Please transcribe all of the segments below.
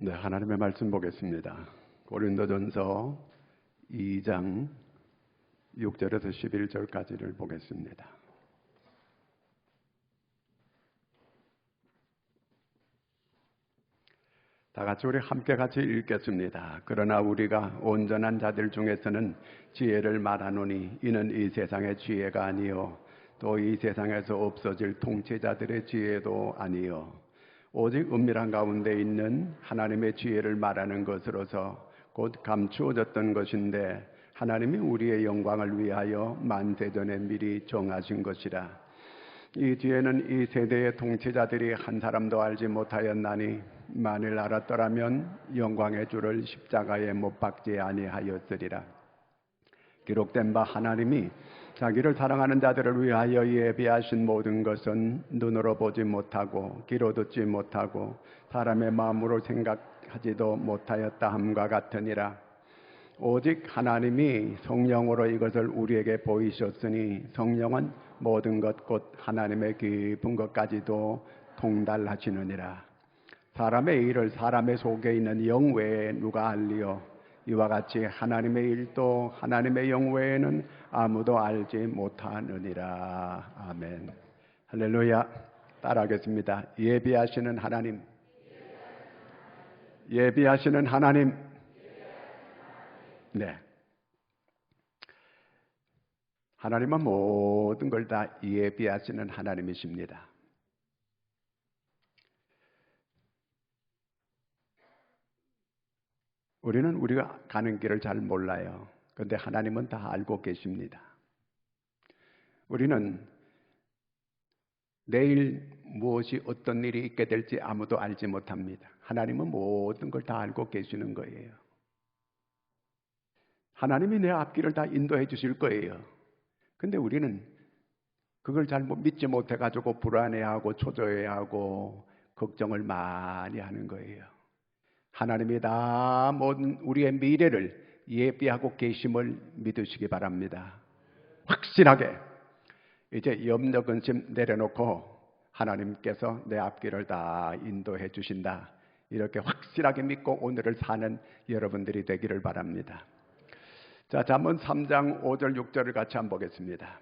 네, 하나님의 말씀 보겠습니다. 고린도전서 2장 6절에서 11절까지를 보겠습니다. 다 같이 우리 함께 같이 읽겠습니다. 그러나 우리가 온전한 자들 중에서는 지혜를 말하노니 이는 이 세상의 지혜가 아니요 또 이 세상에서 없어질 통치자들의 지혜도 아니요 오직 은밀한 가운데 있는 하나님의 지혜를 말하는 것으로서 곧 감추어졌던 것인데 하나님이 우리의 영광을 위하여 만세전에 미리 정하신 것이라. 이 뒤에는 이 세대의 통치자들이 한 사람도 알지 못하였나니 만일 알았더라면 영광의 주를 십자가에 못 박지 아니하였으리라. 기록된 바 하나님이 자기를 사랑하는 자들을 위하여 예비하신 모든 것은 눈으로 보지 못하고 귀로 듣지 못하고 사람의 마음으로 생각하지도 못하였다 함과 같으니라. 오직 하나님이 성령으로 이것을 우리에게 보이셨으니 성령은 모든 것 곧 하나님의 깊은 것까지도 통달하시느니라. 사람의 일을 사람의 속에 있는 영 외에 누가 알리요? 이와 같이 하나님의 일도 하나님의 영 외에는 아무도 알지 못하느니라. 아멘. 할렐루야. 따라하겠습니다. 예비하시는 하나님. 예비하시는 하나님. 네. 하나님은 모든 걸 다 예비하시는 하나님이십니다. 우리는 우리가 가는 길을 잘 몰라요. 그런데 하나님은 다 알고 계십니다. 우리는 내일 무엇이 어떤 일이 있게 될지 아무도 알지 못합니다. 하나님은 모든 걸 다 알고 계시는 거예요. 하나님이 내 앞길을 다 인도해 주실 거예요. 근데 우리는 그걸 잘 믿지 못해가지고 불안해하고 초조해하고 걱정을 많이 하는 거예요. 하나님이 다 모든 우리의 미래를 예비하고 계심을 믿으시기 바랍니다. 확실하게 이제 염려 근심 내려놓고 하나님께서 내 앞길을 다 인도해 주신다. 이렇게 확실하게 믿고 오늘을 사는 여러분들이 되기를 바랍니다. 자, 잠언 3장 5절 6절을 같이 한번 보겠습니다.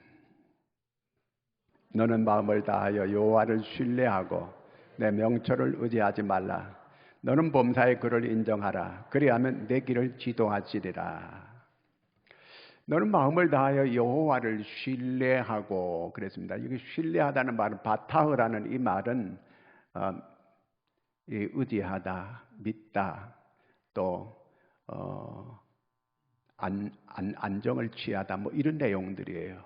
너는 마음을 다하여 여호와를 신뢰하고 내 명철을 의지하지 말라. 너는 범사의 그를 인정하라. 그리하면 내 길을 지도하시리라. 너는 마음을 다하여 여호와를 신뢰하고 그랬습니다. 이게 신뢰하다는 말은 바타흐라는 이 말은 의지하다, 믿다, 또 안정을 취하다 뭐 이런 내용들이에요.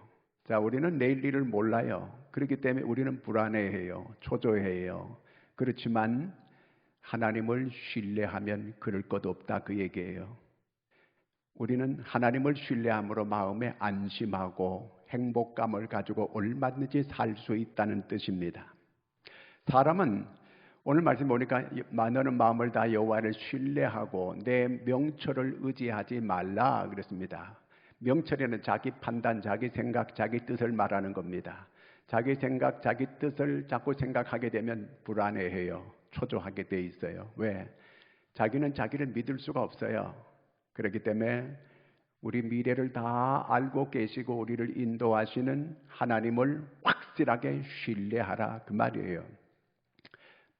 자, 우리는 내일 일을 몰라요. 그렇기 때문에 우리는 불안해해요. 초조해요. 그렇지만 하나님을 신뢰하면 그럴 것 없다 그 얘기예요. 우리는 하나님을 신뢰함으로 마음에 안심하고 행복감을 가지고 얼마든지 살 수 있다는 뜻입니다. 사람은 오늘 말씀 보니까 너는 마음을 다 여호와를 신뢰하고 내 명철을 의지하지 말라 그랬습니다. 명철에는 자기 판단, 자기 생각, 자기 뜻을 말하는 겁니다. 자기 생각, 자기 뜻을 자꾸 생각하게 되면 불안해해요. 초조하게 돼 있어요. 왜? 자기는 자기를 믿을 수가 없어요. 그렇기 때문에 우리 미래를 다 알고 계시고 우리를 인도하시는 하나님을 확실하게 신뢰하라 그 말이에요.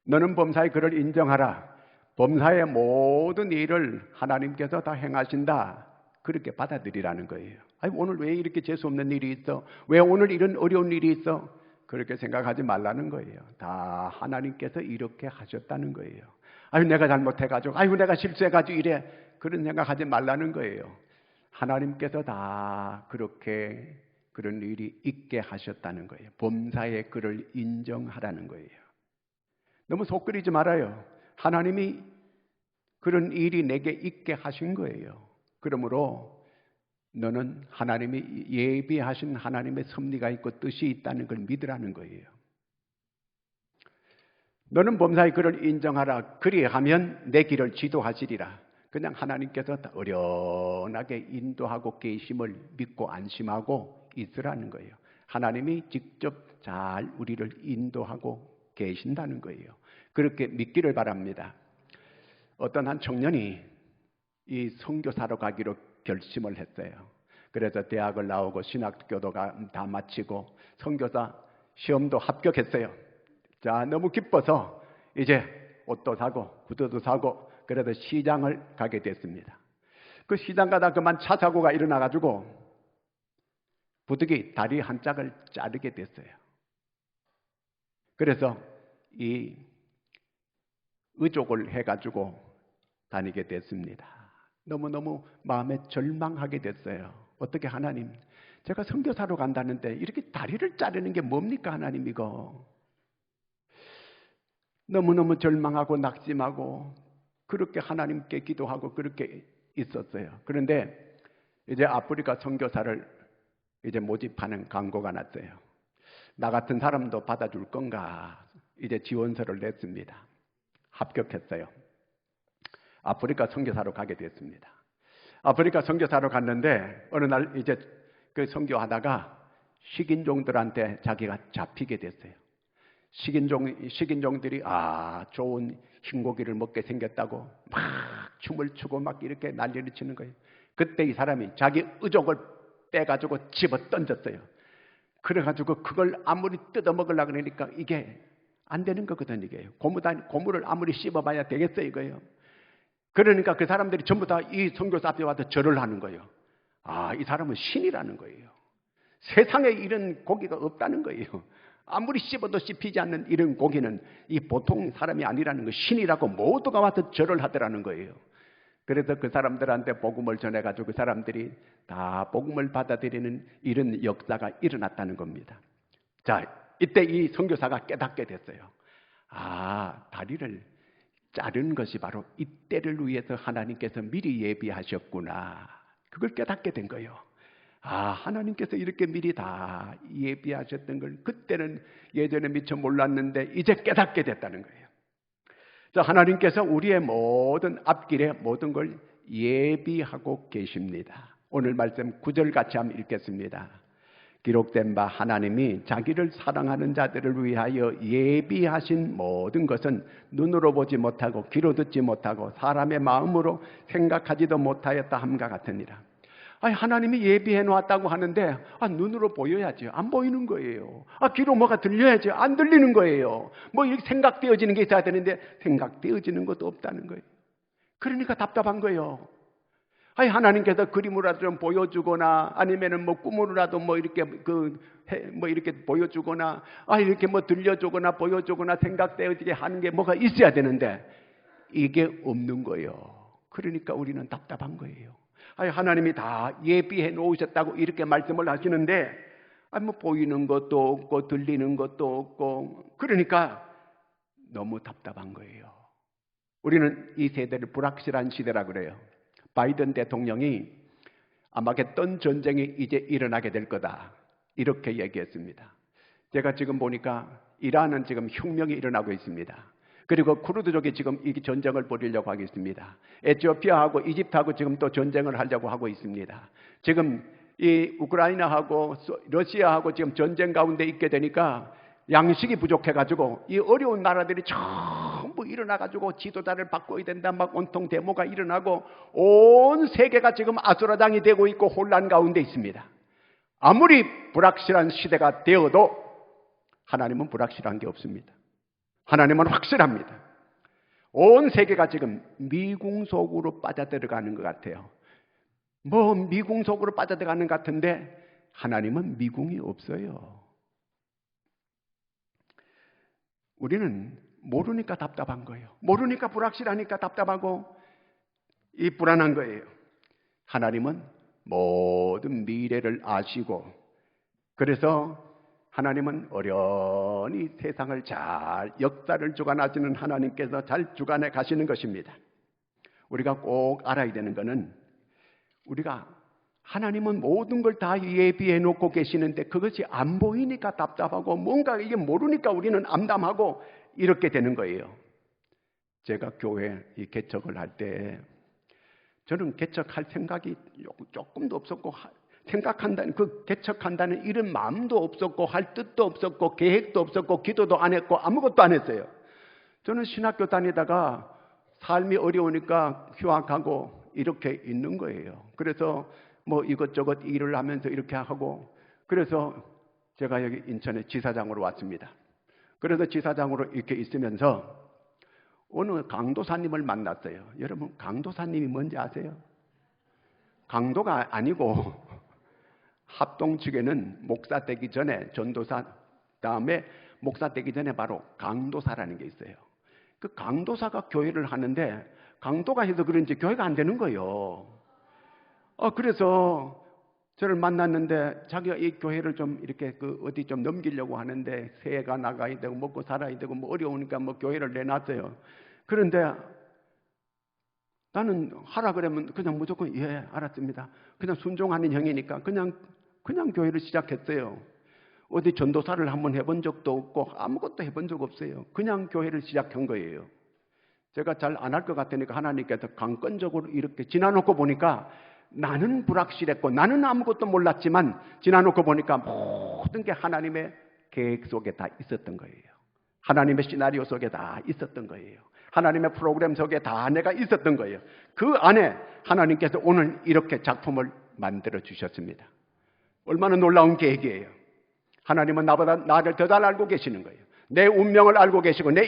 너는 범사의 그를 인정하라. 범사의 모든 일을 하나님께서 다 행하신다. 그렇게 받아들이라는 거예요. 아니, 오늘 왜 이렇게 재수없는 일이 있어? 왜 오늘 이런 어려운 일이 있어? 그렇게 생각하지 말라는 거예요. 다 하나님께서 이렇게 하셨다는 거예요. 아유, 내가 잘못해가지고, 아유, 내가 실수해가지고 이래. 그런 생각하지 말라는 거예요. 하나님께서 다 그렇게 그런 일이 있게 하셨다는 거예요. 범사의 그를 인정하라는 거예요. 너무 속 끓이지 말아요. 하나님이 그런 일이 내게 있게 하신 거예요. 그러므로 너는 하나님이 예비하신 하나님의 섭리가 있고 뜻이 있다는 걸 믿으라는 거예요. 너는 범사의 그를 인정하라. 그리하면 내 길을 지도하시리라. 그냥 하나님께서 어련하게 인도하고 계심을 믿고 안심하고 있으라는 거예요. 하나님이 직접 잘 우리를 인도하고 계신다는 거예요. 그렇게 믿기를 바랍니다. 어떤 한 청년이 이 선교사로 가기로 결심을 했어요. 그래서 대학을 나오고 신학교도 다 마치고 선교사 시험도 합격했어요. 자, 너무 기뻐서 이제 옷도 사고 구두도 사고 그래서 시장을 가게 됐습니다. 그 시장 가다 그만 차 사고가 일어나가지고 부득이 다리 한 짝을 자르게 됐어요. 그래서 이 의족을 해가지고 다니게 됐습니다. 너무너무 마음에 절망하게 됐어요. 어떻게 하나님, 제가 선교사로 간다는데 이렇게 다리를 자르는 게 뭡니까 하나님 이거. 너무너무 절망하고 낙심하고 그렇게 하나님께 기도하고 그렇게 있었어요. 그런데 이제 아프리카 선교사를 이제 모집하는 광고가 났어요. 나 같은 사람도 받아줄 건가? 이제 지원서를 냈습니다. 합격했어요. 아프리카 선교사로 가게 됐습니다. 아프리카 선교사로 갔는데 어느 날 이제 그 선교하다가 식인종들한테 자기가 잡히게 됐어요. 식인종들이 좋은 흰고기를 먹게 생겼다고 막 춤을 추고 막 이렇게 난리를 치는 거예요. 그때 이 사람이 자기 의족을 빼가지고 집어 던졌어요. 그래가지고 그걸 아무리 뜯어 먹으려고 그러니까 이게 안 되는 거거든요. 이게 고물을 아무리 씹어봐야 되겠어요 이거예요. 그러니까 그 사람들이 전부 다 이 선교사 앞에 와서 절을 하는 거예요. 이 사람은 신이라는 거예요. 세상에 이런 고기가 없다는 거예요. 아무리 씹어도 씹히지 않는 이런 고기는 이 보통 사람이 아니라는 거, 신이라고 모두가 와서 절을 하더라는 거예요. 그래서 그 사람들한테 복음을 전해가지고 그 사람들이 다 복음을 받아들이는 이런 역사가 일어났다는 겁니다. 자, 이때 이 선교사가 깨닫게 됐어요. 다리를 자른 것이 바로 이때를 위해서 하나님께서 미리 예비하셨구나. 그걸 깨닫게 된 거예요. 하나님께서 이렇게 미리 다 예비하셨던 걸 그때는 예전에 미처 몰랐는데 이제 깨닫게 됐다는 거예요. 자, 하나님께서 우리의 모든 앞길에 모든 걸 예비하고 계십니다. 오늘 말씀 9절 같이 한번 읽겠습니다. 기록된 바 하나님이 자기를 사랑하는 자들을 위하여 예비하신 모든 것은 눈으로 보지 못하고 귀로 듣지 못하고 사람의 마음으로 생각하지도 못하였다 함과 같으니라. 하나님이 예비해 놓았다고 하는데 눈으로 보여야지 안 보이는 거예요. 귀로 뭐가 들려야지 안 들리는 거예요. 뭐 이렇게 생각되어지는 게 있어야 되는데 생각되어지는 것도 없다는 거예요. 그러니까 답답한 거예요. 하나님께서 그림으로라도 좀 보여주거나 아니면은 뭐 꿈으로라도 뭐 이렇게 이렇게 보여주거나 이렇게 뭐 들려주거나 보여주거나 생각되어지게 하는 게 뭐가 있어야 되는데 이게 없는 거예요. 그러니까 우리는 답답한 거예요. 하나님이 다 예비해 놓으셨다고 이렇게 말씀을 하시는데 뭐 보이는 것도 없고 들리는 것도 없고 그러니까 너무 답답한 거예요. 우리는 이 세대를 불확실한 시대라고 그래요. 바이든 대통령이 아마겟돈 전쟁이 이제 일어나게 될 거다 이렇게 얘기했습니다. 제가 지금 보니까 이란은 지금 혁명이 일어나고 있습니다. 그리고 쿠르드족이 지금 이 전쟁을 벌이려고 하고 있습니다. 에티오피아하고 이집트하고 지금 또 전쟁을 하려고 하고 있습니다. 지금 이 우크라이나하고 러시아하고 지금 전쟁 가운데 있게 되니까 양식이 부족해가지고 이 어려운 나라들이 전부 일어나가지고 지도자를 바꿔야 된다 막 온통 데모가 일어나고 온 세계가 지금 아수라장이 되고 있고 혼란 가운데 있습니다. 아무리 불확실한 시대가 되어도 하나님은 불확실한 게 없습니다. 하나님은 확실합니다. 온 세계가 지금 미궁 속으로 빠져들어가는 것 같아요. 뭐 미궁 속으로 빠져들어가는 것 같은데 하나님은 미궁이 없어요. 우리는 모르니까 답답한 거예요. 모르니까 불확실하니까 답답하고 이 불안한 거예요. 하나님은 모든 미래를 아시고 그래서 하나님은 어련히 세상을 잘 역사를 주관하시는 하나님께서 잘 주관해 가시는 것입니다. 우리가 꼭 알아야 되는 것은 우리가 하나님은 모든 걸 다 예비해 놓고 계시는데 그것이 안 보이니까 답답하고 뭔가 이게 모르니까 우리는 암담하고 이렇게 되는 거예요. 제가 교회 이 개척을 할 때 저는 개척할 생각이 조금도 없었고 생각한다는 그 개척한다는 이런 마음도 없었고 할 뜻도 없었고 계획도 없었고 기도도 안 했고 아무것도 안 했어요. 저는 신학교 다니다가 삶이 어려우니까 휴학하고 이렇게 있는 거예요. 그래서 뭐 이것저것 일을 하면서 이렇게 하고, 그래서 제가 여기 인천에 지사장으로 왔습니다. 그래서 지사장으로 이렇게 있으면서 어느 강도사님을 만났어요. 여러분, 강도사님이 뭔지 아세요? 강도가 아니고 합동 측에는 목사 되기 전에 전도사, 다음에 목사 되기 전에 바로 강도사라는 게 있어요. 그 강도사가 교회를 하는데 강도가 해서 그런지 교회가 안 되는 거예요. 그래서 저를 만났는데 자기가 이 교회를 좀 이렇게 어디 좀 넘기려고 하는데 새해가 나가야 되고 먹고 살아야 되고 뭐 어려우니까 뭐 교회를 내놨어요. 그런데 나는 하라 그러면 그냥 무조건 예, 알았습니다. 그냥 순종하는 형이니까 그냥 교회를 시작했어요. 어디 전도사를 한번 해본 적도 없고 아무것도 해본 적 없어요. 그냥 교회를 시작한 거예요. 제가 잘 안 할 것 같으니까 하나님께서 강권적으로 이렇게 지나놓고 보니까 나는 불확실했고 나는 아무것도 몰랐지만 지나놓고 보니까 모든 게 하나님의 계획 속에 다 있었던 거예요. 하나님의 시나리오 속에 다 있었던 거예요. 하나님의 프로그램 속에 다 내가 있었던 거예요. 그 안에 하나님께서 오늘 이렇게 작품을 만들어 주셨습니다. 얼마나 놀라운 계획이에요. 하나님은 나보다 나를 더 잘 알고 계시는 거예요. 내 운명을 알고 계시고 내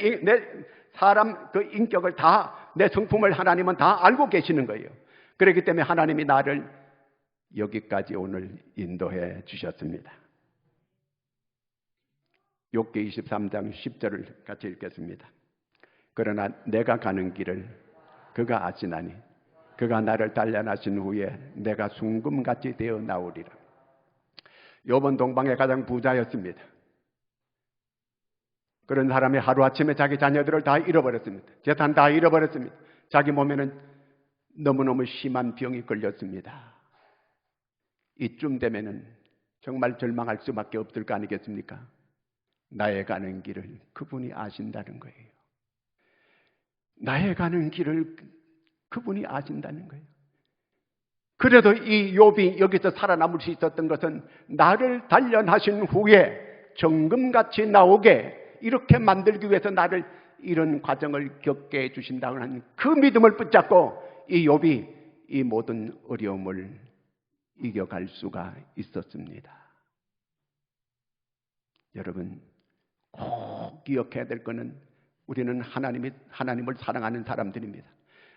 사람 그 인격을 다, 내 성품을 하나님은 다 알고 계시는 거예요. 그렇기 때문에 하나님이 나를 여기까지 오늘 인도해 주셨습니다. 욥기 23장 10절을 같이 읽겠습니다. 그러나 내가 가는 길을 그가 아시나니 그가 나를 단련하신 후에 내가 순금같이 되어 나오리라. 욥은 동방의 가장 부자였습니다. 그런 사람이 하루아침에 자기 자녀들을 다 잃어버렸습니다. 재산 다 잃어버렸습니다. 자기 몸에는 너무너무 심한 병이 걸렸습니다. 이쯤 되면은 정말 절망할 수밖에 없을 거 아니겠습니까? 나의 가는 길을 그분이 아신다는 거예요. 나의 가는 길을 그분이 아신다는 거예요. 그래도 이 욥이 여기서 살아남을 수 있었던 것은 나를 단련하신 후에 정금같이 나오게 이렇게 만들기 위해서 나를 이런 과정을 겪게 해주신다고 하는 그 믿음을 붙잡고 이 욥이 이 모든 어려움을 이겨갈 수가 있었습니다. 여러분, 꼭 기억해야 될 것은 우리는 하나님을 사랑하는 사람들입니다.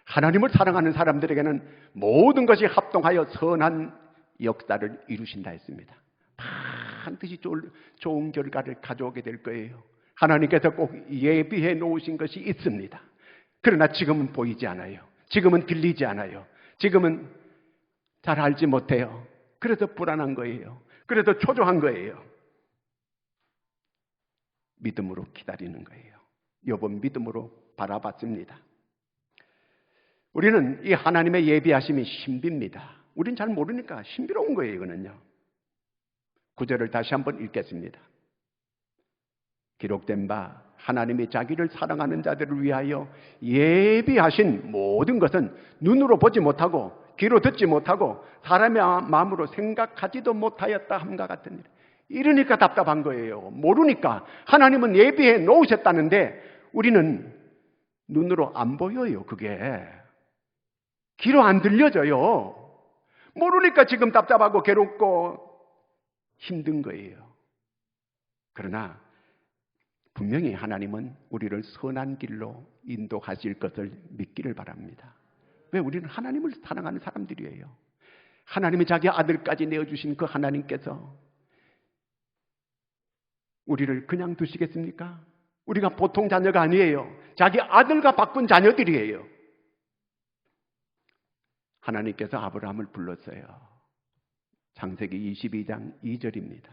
하나님을 사랑하는 사람들에게는 모든 것이 합동하여 선한 역사를 이루신다 했습니다. 반드시 좋은 결과를 가져오게 될 거예요. 하나님께서 꼭 예비해 놓으신 것이 있습니다. 그러나 지금은 보이지 않아요. 지금은 들리지 않아요. 지금은 잘 알지 못해요. 그래서 불안한 거예요. 그래서 초조한 거예요. 믿음으로 기다리는 거예요. 욥은 믿음으로 바라봤습니다. 우리는 이 하나님의 예비하심이 신비입니다. 우린 잘 모르니까 신비로운 거예요. 이거는요. 9절을 다시 한번 읽겠습니다. 기록된 바 하나님이 자기를 사랑하는 자들을 위하여 예비하신 모든 것은 눈으로 보지 못하고 귀로 듣지 못하고 사람의 마음으로 생각하지도 못하였다 함과 같은 일. 이러니까 답답한 거예요. 모르니까. 하나님은 예비해 놓으셨다는데 우리는 눈으로 안 보여요. 그게 귀로 안 들려져요. 모르니까 지금 답답하고 괴롭고 힘든 거예요. 그러나 분명히 하나님은 우리를 선한 길로 인도하실 것을 믿기를 바랍니다. 왜? 우리는 하나님을 사랑하는 사람들이에요. 하나님이 자기 아들까지 내어주신 그 하나님께서 우리를 그냥 두시겠습니까? 우리가 보통 자녀가 아니에요. 자기 아들과 바꾼 자녀들이에요. 하나님께서 아브라함을 불렀어요. 창세기 22장 2절입니다.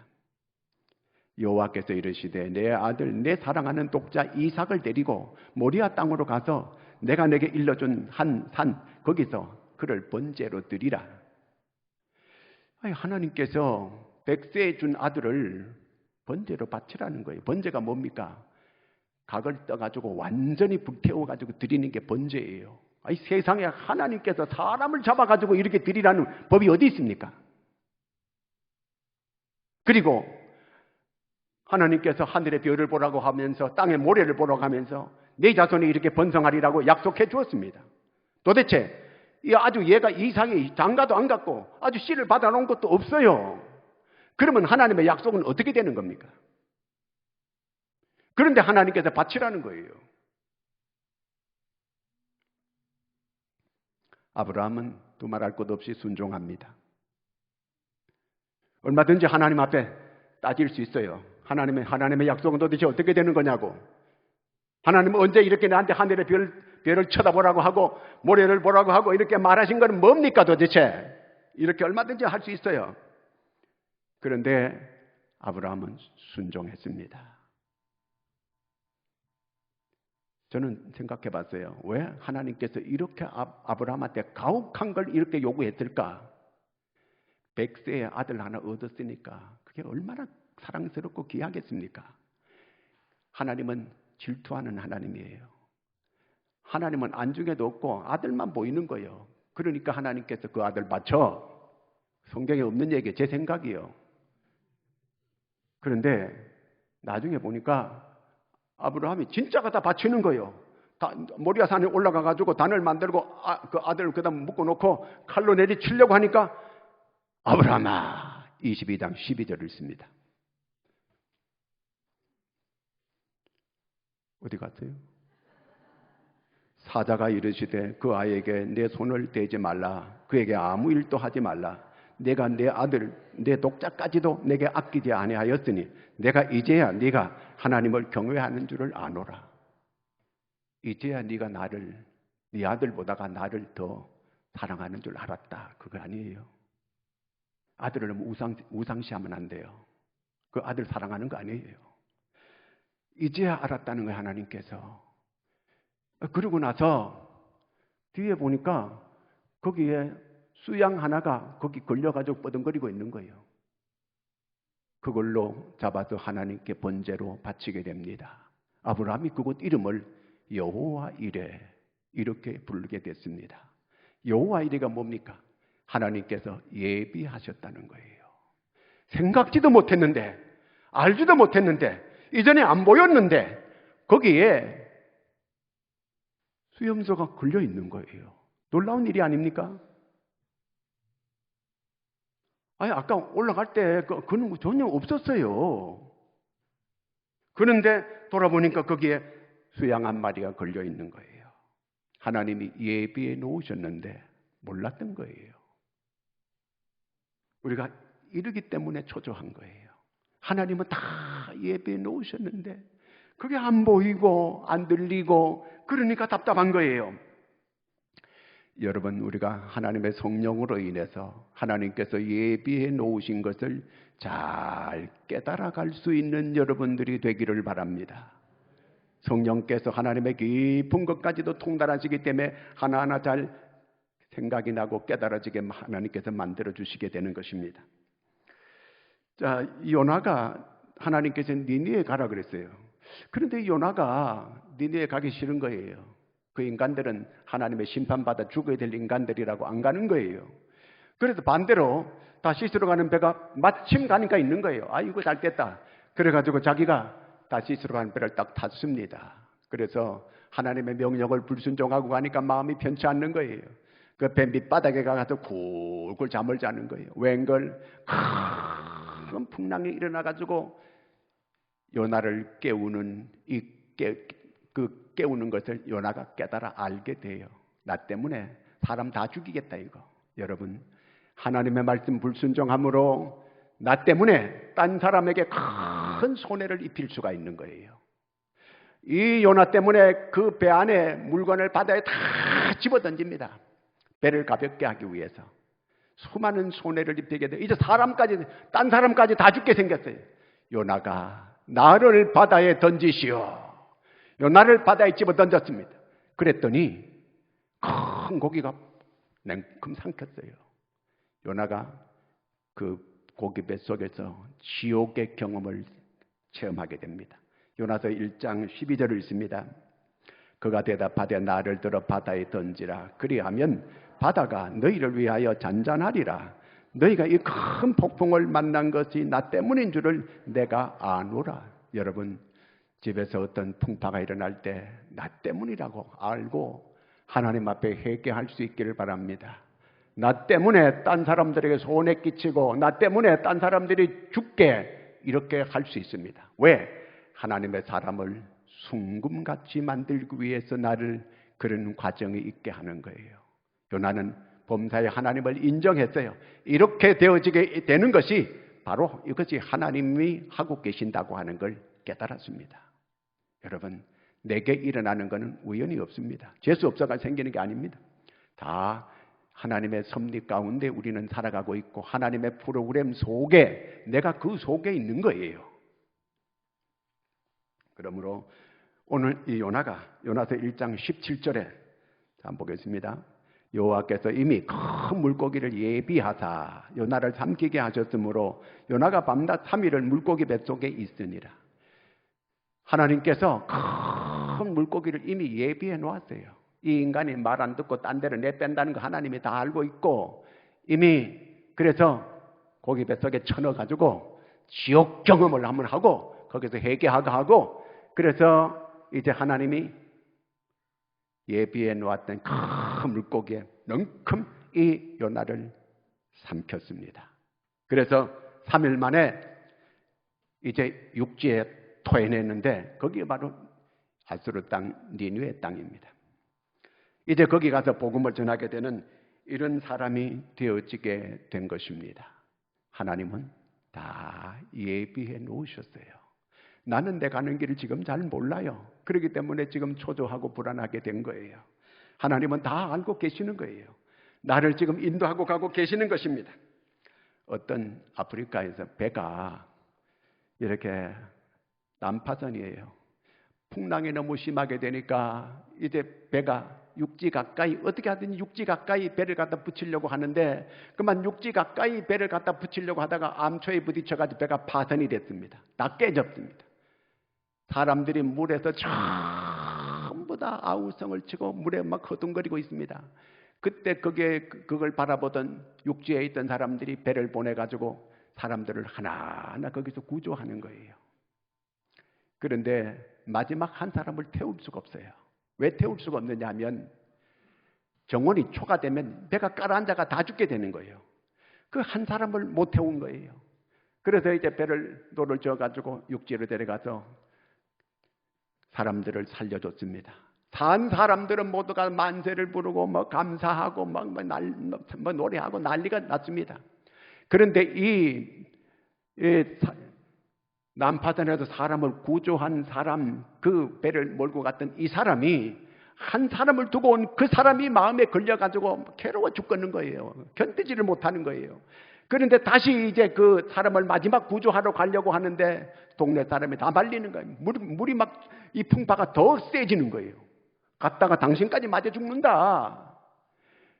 여호와께서 이르시되 내 아들 내 사랑하는 독자 이삭을 데리고 모리아 땅으로 가서 내가 내게 일러준 한 산 거기서 그를 번제로 드리라. 하나님께서 백세에 준 아들을 번제로 바치라는 거예요. 번제가 뭡니까? 각을 떠가지고 완전히 불태워가지고 드리는 게 번제예요. 세상에 하나님께서 사람을 잡아가지고 이렇게 드리라는 법이 어디 있습니까? 그리고 하나님께서 하늘의 별을 보라고 하면서 땅의 모래를 보라고 하면서 네 자손이 이렇게 번성하리라고 약속해 주었습니다. 도대체 아주 얘가 이상이 장가도 안 갔고 아주 씨를 받아놓은 것도 없어요. 그러면 하나님의 약속은 어떻게 되는 겁니까? 그런데 하나님께서 바치라는 거예요. 아브라함은 두말할 것 없이 순종합니다. 얼마든지 하나님 앞에 따질 수 있어요. 하나님의 약속은 도대체 어떻게 되는 거냐고. 하나님은 언제 이렇게 나한테 하늘의 별을 쳐다보라고 하고 모래를 보라고 하고 이렇게 말하신 건 뭡니까 도대체? 이렇게 얼마든지 할 수 있어요. 그런데 아브라함은 순종했습니다. 저는 생각해 봤어요. 왜 하나님께서 이렇게 아브라함한테 가혹한 걸 이렇게 요구했을까? 100세의 아들 하나 얻었으니까 그게 얼마나 사랑스럽고 귀하겠습니까? 하나님은 질투하는 하나님이에요. 하나님은 안중에도 없고 아들만 보이는 거예요. 그러니까 하나님께서 그 아들 바쳐. 성경에 없는 얘기예요. 제 생각이에요. 그런데 나중에 보니까 아브라함이 진짜가 다 바치는 거예요. 모리아 산에 올라가가지고 단을 만들고 그 아들을 그다음 묶어놓고 칼로 내리치려고 하니까 아브라함아 22장 12절을 씁니다. 어디 갔어요? 사자가 이르시되 그 아이에게 내 손을 대지 말라. 그에게 아무 일도 하지 말라. 내가 내 아들 내 독자까지도 내게 아끼지 아니하였으니 내가 이제야 네가 하나님을 경외하는 줄을 아노라. 이제야 네가 나를 네 아들보다가 나를 더 사랑하는 줄 알았다. 그거 아니에요. 아들을 너무 우상시하면 안 돼요. 그 아들 사랑하는 거 아니에요. 이제야 알았다는 거예요. 하나님께서. 그러고 나서 뒤에 보니까 거기에 수양 하나가 거기 걸려가지고 뻗은거리고 있는 거예요. 그걸로 잡아서 하나님께 번제로 바치게 됩니다. 아브라함이 그곳 이름을 여호와 이레 이렇게 부르게 됐습니다. 여호와 이레가 뭡니까? 하나님께서 예비하셨다는 거예요. 생각지도 못했는데 알지도 못했는데 이전에 안 보였는데 거기에 수염소가 걸려 있는 거예요. 놀라운 일이 아닙니까? 아니 아까 올라갈 때 그는 전혀 없었어요. 그런데 돌아보니까 거기에 수양 한 마리가 걸려 있는 거예요. 하나님이 예비해 놓으셨는데 몰랐던 거예요. 우리가 이러기 때문에 초조한 거예요. 하나님은 다 예비해 놓으셨는데 그게 안 보이고 안 들리고 그러니까 답답한 거예요. 여러분 우리가 하나님의 성령으로 인해서 하나님께서 예비해 놓으신 것을 잘 깨달아갈 수 있는 여러분들이 되기를 바랍니다. 성령께서 하나님의 깊은 것까지도 통달하시기 때문에 하나하나 잘 생각이 나고 깨달아지게 하나님께서 만들어 주시게 되는 것입니다. 자, 요나가 하나님께서 니느웨에 가라 그랬어요. 그런데 요나가 니느웨에 가기 싫은 거예요. 그 인간들은 하나님의 심판받아 죽어야 될 인간들이라고 안 가는 거예요. 그래서 반대로 다시스로 가는 배가 마침 가니까 있는 거예요. 아이고 잘 됐다. 그래가지고 자기가 다시스로 가는 배를 딱 탔습니다. 그래서 하나님의 명령을 불순종하고 가니까 마음이 편치 않는 거예요. 그 배 밑바닥에 가서 굴굴 잠을 자는 거예요. 웬걸 큰 풍랑이 일어나가지고 요나를 깨우는 깨우는 것을 요나가 깨달아 알게 돼요. 나 때문에 사람 다 죽이겠다 이거. 여러분 하나님의 말씀 불순종함으로 나 때문에 딴 사람에게 큰 손해를 입힐 수가 있는 거예요. 이 요나 때문에 그 배 안에 물건을 바다에 다 집어던집니다. 배를 가볍게 하기 위해서. 수많은 손해를 입히게 돼요. 이제 딴 사람까지 다 죽게 생겼어요. 요나가 나를 바다에 던지시오. 요나를 바다에 집어 던졌습니다. 그랬더니 큰 고기가 냉큼 삼켰어요. 요나가 그 고기 뱃속에서 지옥의 경험을 체험하게 됩니다. 요나서 1장 12절을 읽습니다. 그가 대답하되 나를 들어 바다에 던지라. 그리하면 바다가 너희를 위하여 잔잔하리라. 너희가 이 큰 폭풍을 만난 것이 나 때문인 줄을 내가 아노라. 여러분 집에서 어떤 풍파가 일어날 때 나 때문이라고 알고 하나님 앞에 회개할 수 있기를 바랍니다. 나 때문에 딴 사람들에게 손해 끼치고 나 때문에 딴 사람들이 죽게 이렇게 할 수 있습니다. 왜? 하나님의 사람을 순금같이 만들기 위해서 나를 그런 과정이 있게 하는 거예요. 요나는 범사에 하나님을 인정했어요. 이렇게 되어지게 되는 것이 바로 이것이 하나님이 하고 계신다고 하는 걸 깨달았습니다. 여러분, 내게 일어나는 것은 우연이 없습니다. 재수 없어가 생기는 게 아닙니다. 다 하나님의 섭리 가운데 우리는 살아가고 있고 하나님의 프로그램 속에 내가 그 속에 있는 거예요. 그러므로 오늘 이 요나서 1장 17절에 한번 보겠습니다. 여호와께서 이미 큰 물고기를 예비하사 요나를 삼키게 하셨으므로 요나가 밤낮 3일을 물고기 뱃속에 있으니라. 하나님께서 큰 물고기를 이미 예비해 놓았어요. 이 인간이 말 안 듣고 딴 데로 내뺀다는 거 하나님이 다 알고 있고 이미 그래서 고기 뱃속에 쳐넣어가지고 지옥 경험을 한번 하고 거기서 회개하고 하고 그래서 이제 하나님이 예비해 놓았던 큰 물고기에 넝큼 이 요나를 삼켰습니다. 그래서 3일 만에 이제 육지에 토해냈는데 거기가 바로 아수르 땅 니느웨 땅입니다. 이제 거기 가서 복음을 전하게 되는 이런 사람이 되어지게 된 것입니다. 하나님은 다 예비해 놓으셨어요. 나는 내 가는 길을 지금 잘 몰라요. 그렇기 때문에 지금 초조하고 불안하게 된 거예요. 하나님은 다 알고 계시는 거예요. 나를 지금 인도하고 가고 계시는 것입니다. 어떤 아프리카에서 배가 이렇게 난파선이에요. 풍랑이 너무 심하게 되니까 이제 배가 육지 가까이 어떻게 하든지 육지 가까이 배를 갖다 붙이려고 하는데 그만 육지 가까이 배를 갖다 붙이려고 하다가 암초에 부딪혀가지고 배가 파선이 됐습니다. 다 깨졌습니다. 사람들이 물에서 전부 다 아우성을 치고 물에 막 허둥거리고 있습니다. 그때 그걸 바라보던 육지에 있던 사람들이 배를 보내가지고 사람들을 하나하나 거기서 구조하는 거예요. 그런데 마지막 한 사람을 태울 수가 없어요. 왜 태울 수가 없느냐 하면 정원이 초과되면 배가 깔아앉아가 다 죽게 되는 거예요. 그 한 사람을 못 태운 거예요. 그래서 이제 배를 노를 저어가지고 육지로 데려가서 사람들을 살려줬습니다. 산 사람들은 모두가 만세를 부르고 뭐 감사하고 뭐 노래하고 난리가 났습니다. 그런데 이 난파선에서 사람을 구조한 사람, 그 배를 몰고 갔던 이 사람이 한 사람을 두고 온 그 사람이 마음에 걸려가지고 괴로워 죽겠는 거예요. 견디지를 못하는 거예요. 그런데 다시 이제 그 사람을 마지막 구조하러 가려고 하는데 동네 사람이 다 말리는 거예요. 물이 막 이 풍파가 더 세지는 거예요. 갔다가 당신까지 맞아 죽는다.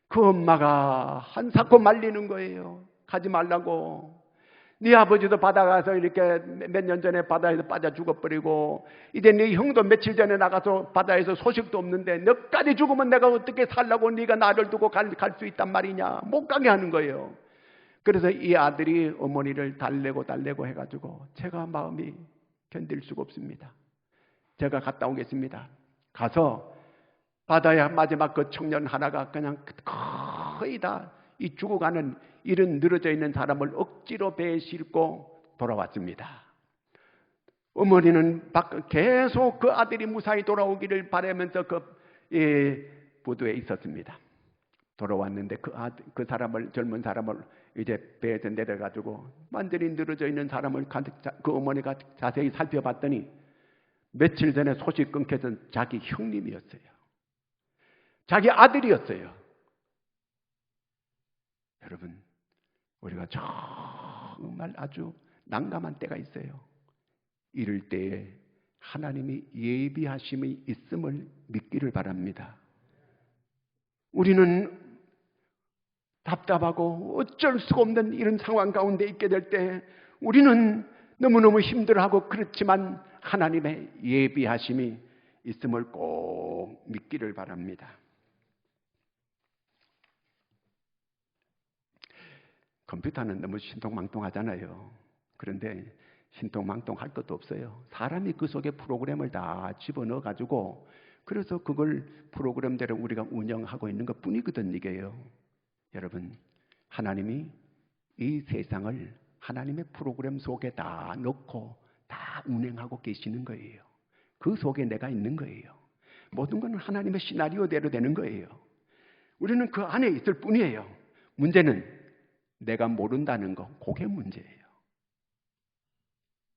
그 엄마가 한사코 말리는 거예요. 가지 말라고. 네 아버지도 바다 가서 이렇게 몇 년 전에 바다에서 빠져 죽어버리고 이제 네 형도 며칠 전에 나가서 바다에서 소식도 없는데 너까지 죽으면 내가 어떻게 살라고 네가 나를 두고 갈 수 있단 말이냐. 못 가게 하는 거예요. 그래서 이 아들이 어머니를 달래고 해가지고 제가 마음이 견딜 수가 없습니다. 제가 갔다 오겠습니다. 가서 바다에 마지막 그 청년 하나가 그냥 거의 다 이 죽어가는 이런 늘어져 있는 사람을 억지로 배에 싣고 돌아왔습니다. 어머니는 계속 그 아들이 무사히 돌아오기를 바라면서 그 부두에 있었습니다. 돌아왔는데 그 사람을 젊은 사람을 이제 배에서 내려가지고 완전히 늘어져 있는 사람을 그 어머니가 자세히 살펴봤더니 며칠 전에 소식 끊겨서 자기 형님이었어요. 자기 아들이었어요. 여러분, 우리가 정말 아주 난감한 때가 있어요. 이럴 때에 하나님이 예비하심이 있음을 믿기를 바랍니다. 우리는 답답하고 어쩔 수가 없는 이런 상황 가운데 있게 될 때 우리는 너무너무 힘들어하고 그렇지만 하나님의 예비하심이 있음을 꼭 믿기를 바랍니다. 컴퓨터는 너무 신통망통하잖아요. 그런데 신통망통 할 것도 없어요. 사람이 그 속에 프로그램을 다 집어넣어 가지고 그래서 그걸 프로그램대로 우리가 운영하고 있는 것 뿐이거든 이게요. 여러분, 하나님이 이 세상을 하나님의 프로그램 속에 다 넣고 다 운행하고 계시는 거예요. 그 속에 내가 있는 거예요. 모든 건 하나님의 시나리오대로 되는 거예요. 우리는 그 안에 있을 뿐이에요. 문제는 내가 모른다는 거, 그게 문제예요.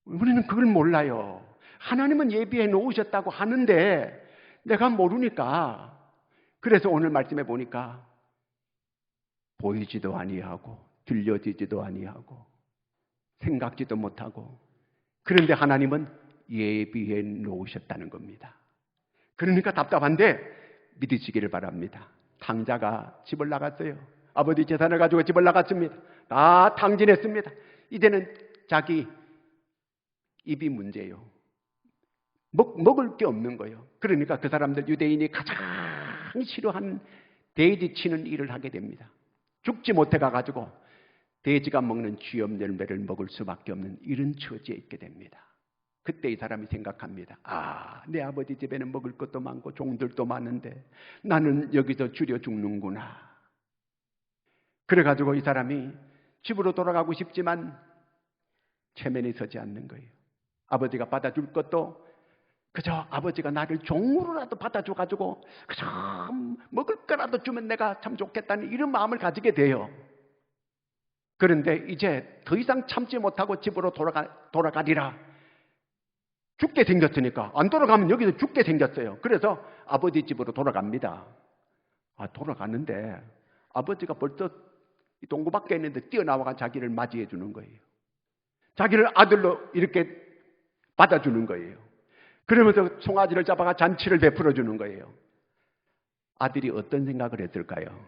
우리는 그걸 몰라요. 하나님은 예비해 놓으셨다고 하는데 내가 모르니까. 그래서 오늘 말씀해 보니까 보이지도 아니하고 들려지지도 아니하고 생각지도 못하고, 그런데 하나님은 예비해 놓으셨다는 겁니다. 그러니까 답답한데 믿으시기를 바랍니다. 탕자가 집을 나갔어요. 아버지 재산을 가지고 집을 나갔습니다. 다 탕진했습니다. 이제는 자기 입이 문제예요. 먹을 게 없는 거예요. 그러니까 그 사람들, 유대인이 가장 싫어하는 돼지 치는 일을 하게 됩니다. 죽지 못해 가지고 돼지가 먹는 쥐염 열매를 먹을 수밖에 없는 이런 처지에 있게 됩니다. 그때 이 사람이 생각합니다. 아, 내 아버지 집에는 먹을 것도 많고 종들도 많은데 나는 여기서 줄여 죽는구나. 그래가지고 이 사람이 집으로 돌아가고 싶지만 체면이 서지 않는 거예요. 아버지가 받아줄 것도 그저 아버지가 나를 종으로라도 받아줘가지고 그저 먹을 거라도 주면 내가 참 좋겠다는 이런 마음을 가지게 돼요. 그런데 이제 더 이상 참지 못하고 집으로 돌아가리라. 죽게 생겼으니까 안 돌아가면 여기서 죽게 생겼어요. 그래서 아버지 집으로 돌아갑니다. 돌아가는데 아버지가 벌써 동구 밖에 있는데 뛰어나와가 자기를 맞이해 주는 거예요. 자기를 아들로 이렇게 받아주는 거예요. 그러면서 송아지를 잡아가 잔치를 베풀어 주는 거예요. 아들이 어떤 생각을 했을까요?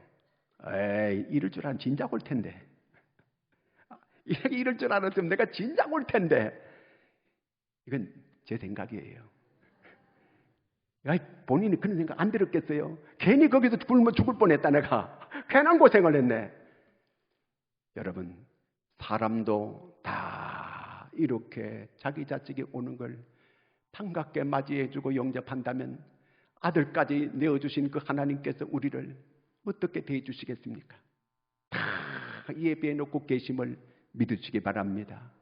에이, 이럴 줄 알았으면 진작 올 텐데. 이럴 줄 알았으면 내가 진작 올 텐데. 이건 제 생각이에요. 본인이 그런 생각 안 들었겠어요? 괜히 거기서 굶어 죽을 뻔했다 내가. 괜한 고생을 했네. 여러분, 사람도 다 이렇게 자기 자식이 오는 걸 반갑게 맞이해주고 영접한다면 아들까지 내어주신 그 하나님께서 우리를 어떻게 대해주시겠습니까? 다 예비해 놓고 계심을 믿으시기 바랍니다.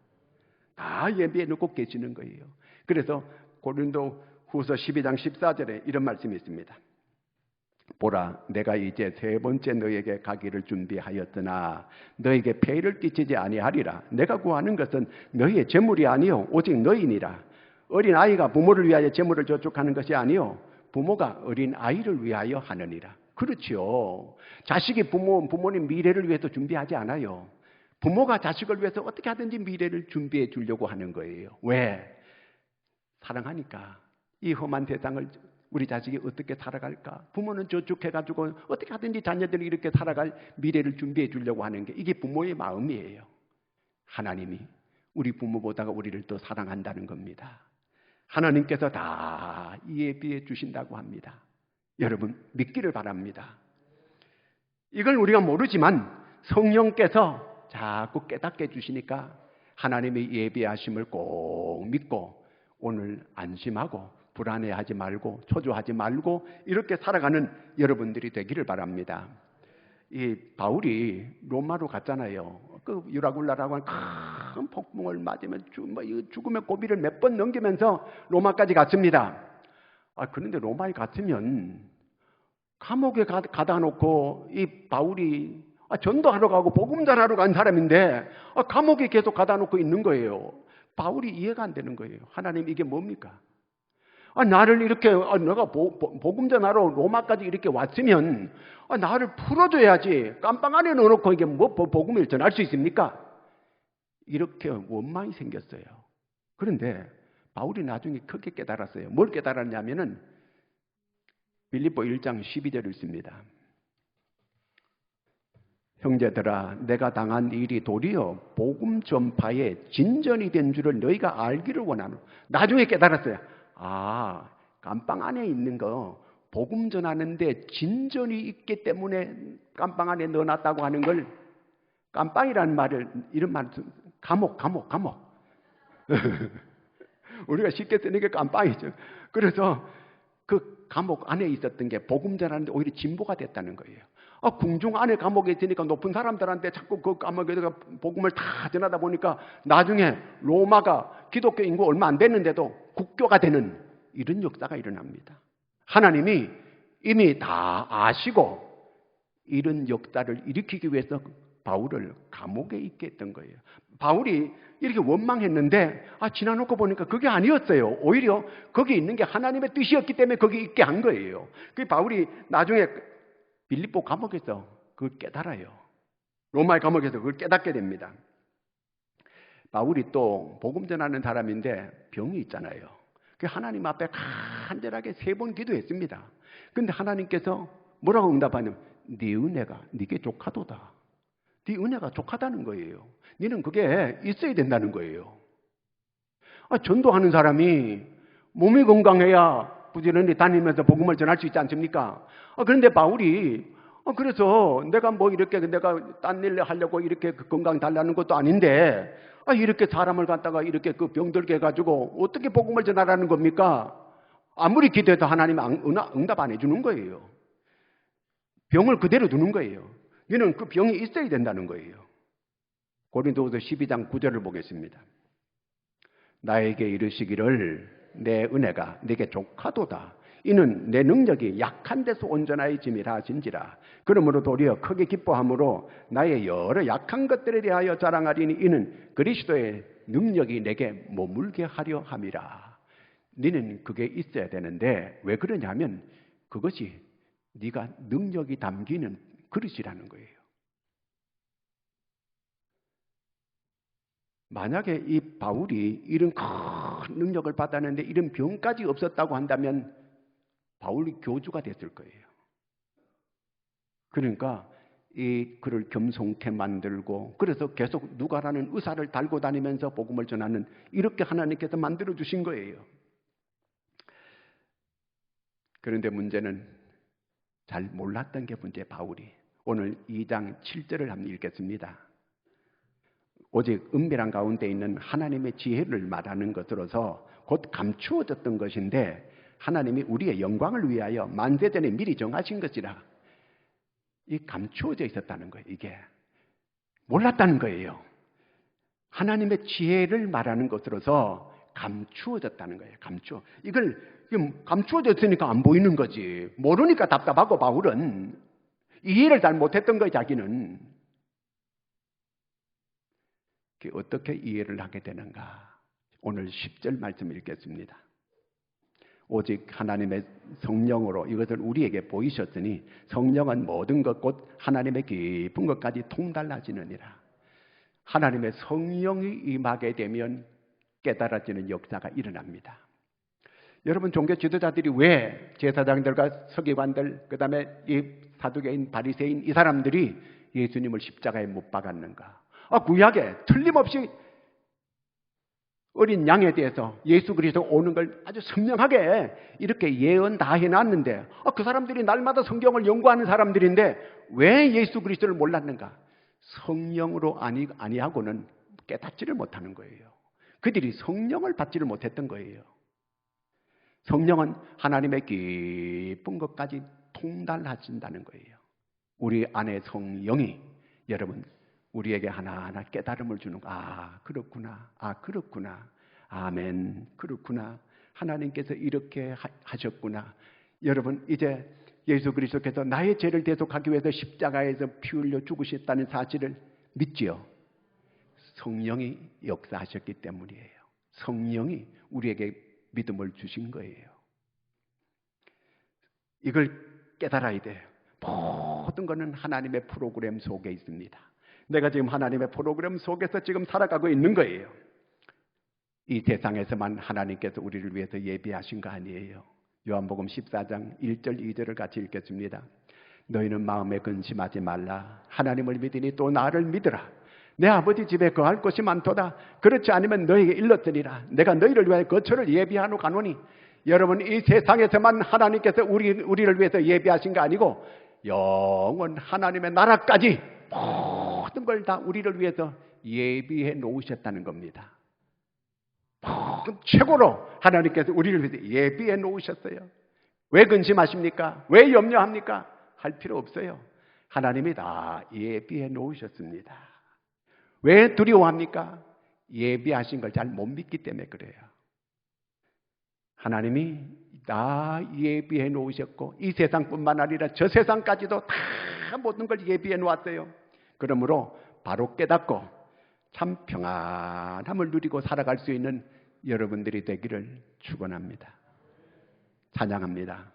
다 예비해 놓고 계시는 거예요. 그래서 고린도 후서 12장 14절에 이런 말씀이 있습니다. 보라, 내가 이제 세 번째 너에게 가기를 준비하였으나 너에게 폐를 끼치지 아니하리라. 내가 구하는 것은 너희의 재물이 아니요 오직 너희니라. 어린 아이가 부모를 위하여 재물을 저축하는 것이 아니요 부모가 어린 아이를 위하여 하느니라. 그렇지요. 자식이 부모님 미래를 위해서 준비하지 않아요. 부모가 자식을 위해서 어떻게 하든지 미래를 준비해 주려고 하는 거예요. 왜? 사랑하니까. 이 험한 세상을 우리 자식이 어떻게 살아갈까? 부모는 저축해가지고 어떻게 하든지 자녀들이 이렇게 살아갈 미래를 준비해 주려고 하는 게 이게 부모의 마음이에요. 하나님이 우리 부모보다가 우리를 더 사랑한다는 겁니다. 하나님께서 다 예비해 주신다고 합니다. 여러분 믿기를 바랍니다. 이걸 우리가 모르지만 성령께서 자꾸 깨닫게 해주시니까 하나님의 예비하심을 꼭 믿고 오늘 안심하고 불안해하지 말고 초조하지 말고 이렇게 살아가는 여러분들이 되기를 바랍니다. 이 바울이 로마로 갔잖아요. 그 유라굴라라고 하는 큰 폭풍을 맞으면 죽음의 고비를 몇 번 넘기면서 로마까지 갔습니다. 그런데 로마에 갔으면 감옥에 가다 놓고 이 바울이 전도하러 가고 복음 전하러 간 사람인데 감옥에 계속 가다 놓고 있는 거예요. 바울이 이해가 안 되는 거예요. 하나님 이게 뭡니까? 나를 이렇게 내가 복음 전하러 로마까지 이렇게 왔으면 나를 풀어줘야지. 깜빵 안에 넣어놓고 이게 뭐 복음을 전할 수 있습니까? 이렇게 원망이 생겼어요. 그런데 바울이 나중에 크게 깨달았어요. 뭘 깨달았냐면은 빌립보 1장 12절을 읽습니다. 형제들아, 내가 당한 일이 도리어 복음 전파에 진전이 된 줄을 너희가 알기를 원하노. 나중에 깨달았어요. 깜빵 안에 있는 거 복음 전하는데 진전이 있기 때문에 깜빵 안에 넣어놨다고 하는 걸, 깜빵이라는 말을, 이런 말, 감옥. 우리가 쉽게 쓰는 게 깜빵이죠. 그래서 그 감옥 안에 있었던 게 복음 전하는데 오히려 진보가 됐다는 거예요. 궁중 안에 감옥에 있으니까 높은 사람들한테 자꾸 그 감옥에다가 복음을 다 전하다 보니까 나중에 로마가 기독교 인구 얼마 안 됐는데도 국교가 되는 이런 역사가 일어납니다. 하나님이 이미 다 아시고 이런 역사를 일으키기 위해서 바울을 감옥에 있게 했던 거예요. 바울이 이렇게 원망했는데 지나놓고 보니까 그게 아니었어요. 오히려 거기 있는 게 하나님의 뜻이었기 때문에 거기 있게 한 거예요. 그 바울이 나중에 빌립보 감옥에서 그걸 깨달아요. 로마의 감옥에서 그걸 깨닫게 됩니다. 바울이 또 복음 전하는 사람인데 병이 있잖아요. 그 하나님 앞에 간절하게 3번 기도했습니다. 근데 하나님께서 뭐라고 응답하냐면 네 은혜가 네게 족하도다. 네 은혜가 족하다는 거예요. 너는 그게 있어야 된다는 거예요. 전도하는 사람이 몸이 건강해야 부지런히 다니면서 복음을 전할 수 있지 않습니까? 그런데 바울이 그래서 내가 뭐 이렇게 내가 딴 일 하려고 이렇게 건강 달라는 것도 아닌데 이렇게 사람을 갖다가 이렇게 그 병들게 해가지고 어떻게 복음을 전하라는 겁니까? 아무리 기도해도 하나님 응답 안 해주는 거예요. 병을 그대로 두는 거예요. 너는 그 병이 있어야 된다는 거예요. 고린도후서 12장 9절을 보겠습니다. 나에게 이르시기를 내 은혜가 네게 족하도다. 이는 내 능력이 약한 데서 온전하여짐이라 하신지라. 그러므로 도리어 크게 기뻐함으로 나의 여러 약한 것들에 대하여 자랑하리니 이는 그리스도의 능력이 내게 머물게 하려 함이라. 너는 그게 있어야 되는데 왜 그러냐면 그것이 네가 능력이 담기는 그릇이라는 거예요. 만약에 이 바울이 이런 큰 능력을 받았는데 이런 병까지 없었다고 한다면 바울이 교주가 됐을 거예요. 그러니까 이 그를 겸손케 만들고 그래서 계속 누가라는 의사를 달고 다니면서 복음을 전하는 이렇게 하나님께서 만들어 주신 거예요. 그런데 문제는 잘 몰랐던 게 문제. 바울이 오늘 2장 7절을 한번 읽겠습니다. 오직 은밀한 가운데 있는 하나님의 지혜를 말하는 것으로서 곧 감추어졌던 것인데 하나님이 우리의 영광을 위하여 만세전에 미리 정하신 것이라. 이 감추어져 있었다는 거예요. 이게 몰랐다는 거예요. 하나님의 지혜를 말하는 것으로서 감추어졌다는 거예요. 이걸 감추어졌으니까 안 보이는 거지. 모르니까 답답하고 바울은 이해를 잘 못했던 거예요. 자기는. 어떻게 이해를 하게 되는가? 오늘 10절 말씀 읽겠습니다. 오직 하나님의 성령으로 이것을 우리에게 보이셨으니 성령은 모든 것 곧 하나님의 깊은 것까지 통달하시느니라. 하나님의 성령이 임하게 되면 깨달아지는 역사가 일어납니다. 여러분, 종교 지도자들이 왜 제사장들과 서기관들, 그 다음에 이 사두개인, 바리새인 이 사람들이 예수님을 십자가에 못 박았는가? 구약에 틀림없이 어린 양에 대해서 예수 그리스도 오는 걸 아주 선명하게 이렇게 예언 다 해놨는데 그 사람들이 날마다 성경을 연구하는 사람들인데 왜 예수 그리스도를 몰랐는가? 성령으로 아니하고는 깨닫지를 못하는 거예요. 그들이 성령을 받지를 못했던 거예요. 성령은 하나님의 깊은 것까지 통달하신다는 거예요. 우리 안에 성령이 여러분 우리에게 하나하나 깨달음을 주는 거. 그렇구나. 그렇구나. 아멘. 그렇구나. 하나님께서 이렇게 하셨구나. 여러분 이제 예수 그리스도께서 나의 죄를 대속하기 위해서 십자가에서 피 흘려 죽으셨다는 사실을 믿지요. 성령이 역사하셨기 때문이에요. 성령이 우리에게 믿음을 주신 거예요. 이걸 깨달아야 돼요. 모든 것은 하나님의 프로그램 속에 있습니다. 내가 지금 하나님의 프로그램 속에서 지금 살아가고 있는 거예요. 이 세상에서만 하나님께서 우리를 위해서 예비하신 거 아니에요. 요한복음 14장 1절 2절을 같이 읽겠습니다. 너희는 마음에 근심하지 말라. 하나님을 믿으니 또 나를 믿으라. 내 아버지 집에 거할 곳이 많도다. 그렇지 않으면 너희에게 일렀으리라. 내가 너희를 위하여 거처를 예비하노 가노니. 여러분 이 세상에서만 하나님께서 우리를 위해서 예비하신 거 아니고 영원 하나님의 나라까지 모든 걸 다 우리를 위해서 예비해 놓으셨다는 겁니다. 최고로 하나님께서 우리를 위해서 예비해 놓으셨어요. 왜 근심하십니까? 왜 염려합니까? 할 필요 없어요. 하나님이 다 예비해 놓으셨습니다. 왜 두려워합니까? 예비하신 걸 잘 못 믿기 때문에 그래요. 하나님이 다 예비해 놓으셨고 이 세상뿐만 아니라 저 세상까지도 다 모든 걸 예비해 놓았어요. 그러므로 바로 깨닫고 참 평안함을 누리고 살아갈 수 있는 여러분들이 되기를 축원합니다. 찬양합니다.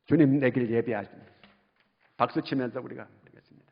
주님 내 길 예비하십니다. 박수 치면서 우리가 드리겠습니다.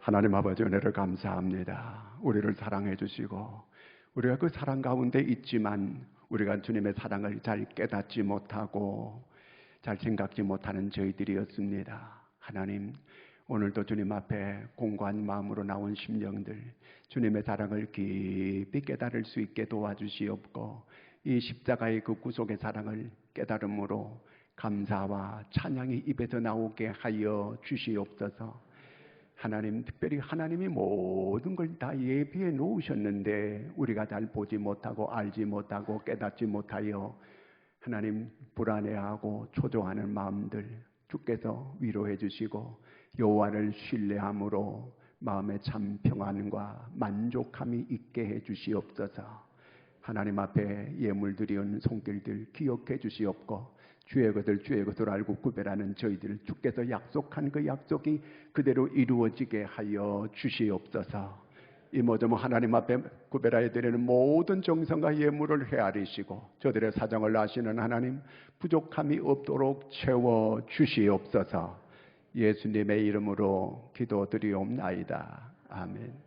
하나님 아버지 은혜를 감사합니다. 우리를 사랑해 주시고 우리가 그 사랑 가운데 있지만 우리가 주님의 사랑을 잘 깨닫지 못하고 잘 생각지 못하는 저희들이었습니다. 하나님 오늘도 주님 앞에 공고한 마음으로 나온 심령들 주님의 사랑을 깊이 깨달을 수 있게 도와주시옵고 이 십자가의 그 구속의 사랑을 깨달음으로 감사와 찬양이 입에서 나오게 하여 주시옵소서. 하나님 특별히 하나님이 모든 걸 다 예비해 놓으셨는데 우리가 잘 보지 못하고 알지 못하고 깨닫지 못하여 하나님 불안해하고 초조하는 마음들 주께서 위로해 주시고 여호와를 신뢰함으로 마음에 참 평안과 만족함이 있게 해 주시옵소서. 하나님 앞에 예물 드리온 손길들 기억해 주시옵고 주의 것을 주의 것으로 알고 구별하는 저희들 주께서 약속한 그 약속이 그대로 이루어지게 하여 주시옵소서. 이 모든 하나님 앞에 구별하여 드리는 모든 정성과 예물을 헤아리시고 저들의 사정을 아시는 하나님 부족함이 없도록 채워 주시옵소서. 예수님의 이름으로 기도드리옵나이다. 아멘.